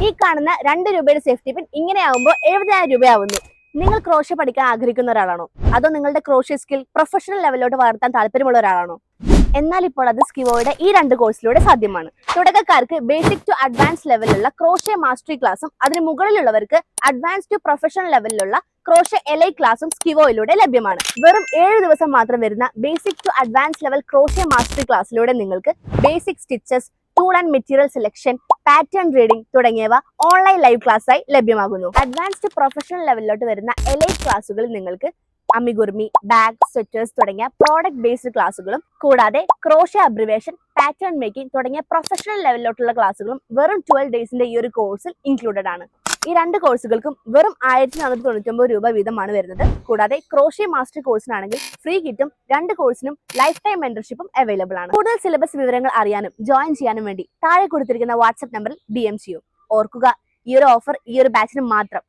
ഈ കാണുന്ന 2 രൂപയുടെ സേഫ്റ്റി പിൻ ഇങ്ങനെയാവുമ്പോൾ 70,000 രൂപയാവുന്നു. നിങ്ങൾ ക്രോഷ്യ പഠിക്കാൻ ആഗ്രഹിക്കുന്ന ഒരാളാണോ? അതോ നിങ്ങളുടെ ക്രോഷ്യ സ്കിൽ പ്രൊഫഷണൽ ലെവലിലോട്ട് വളർത്താൻ താല്പര്യമുള്ള ഒരാളാണോ? എന്നാൽ ഇപ്പോൾ അത് സ്കിവോയുടെ ഈ 2 കോഴ്സിലൂടെ സാധ്യമാണ്. തുടക്കക്കാർക്ക് ബേസിക് ടു അഡ്വാൻസ് ലെവലിലുള്ള ക്രോഷ്യ മാസ്റ്ററി ക്ലാസും അതിന് മുകളിലുള്ളവർക്ക് അഡ്വാൻസ് ടു പ്രൊഫഷണൽ ലെവലിലുള്ള ക്രോഷ്യ എലൈറ്റ് ക്ലാസും സ്കിവോയിലൂടെ ലഭ്യമാണ്. വെറും 7 ദിവസം മാത്രം വരുന്ന basic to advance level crochet mastery ക്ലാസ്സിലൂടെ നിങ്ങൾക്ക് basic stitches, tool and material selection, pattern reading തുടങ്ങിയവ ഓൺലൈൻ ലൈവ് ക്ലാസ്സായി ലഭ്യമാകുന്നു. അഡ്വാൻസ്ഡ് പ്രൊഫഷണൽ ലെവലിലോട്ട് വരുന്ന എലൈറ്റ് ക്ലാസ്സുകളിൽ നിങ്ങൾക്ക് അമിഗുർമി, ബാഗ്, സ്വെറ്റേഴ്സ് തുടങ്ങിയ പ്രോഡക്റ്റ് ബേസ്ഡ് ക്ലാസ്സുകളും കൂടാതെ ക്രോഷ്യ അബ്രിവേഷൻ, പാറ്റേൺ മേക്കിംഗ് തുടങ്ങിയ പ്രൊഫഷണൽ ലെവലിലോട്ടുള്ള ക്ലാസ്സുകളും വെറും 12 ഡേയ്സിന്റെ ഈ ഒരു കോഴ്സിൽ ഇൻക്ലൂഡഡ് ആണ്. ഈ 2 കോഴ്സുകൾക്കും വെറും 1499 രൂപ വീതമാണ് വരുന്നത്. കൂടാതെ ക്രോഷ്യ മാസ്റ്റർ കോഴ്സിനാണെങ്കിൽ ഫ്രീ കിറ്റും 2 കോഴ്സിനും ലൈഫ് ടൈം മെന്റർഷിപ്പും അവൈലബിൾ ആണ്. കൂടുതൽ സിലബസ് വിവരങ്ങൾ അറിയാനും ജോയിൻ ചെയ്യാനും വേണ്ടി താഴെ കൊടുത്തിരിക്കുന്ന വാട്സ്ആപ്പ് നമ്പറിൽ DM ചെയ്യൂ. ഓർക്കുക, ഈ ഒരു ഓഫർ ഈ ഒരു ബാച്ചിന് മാത്രം.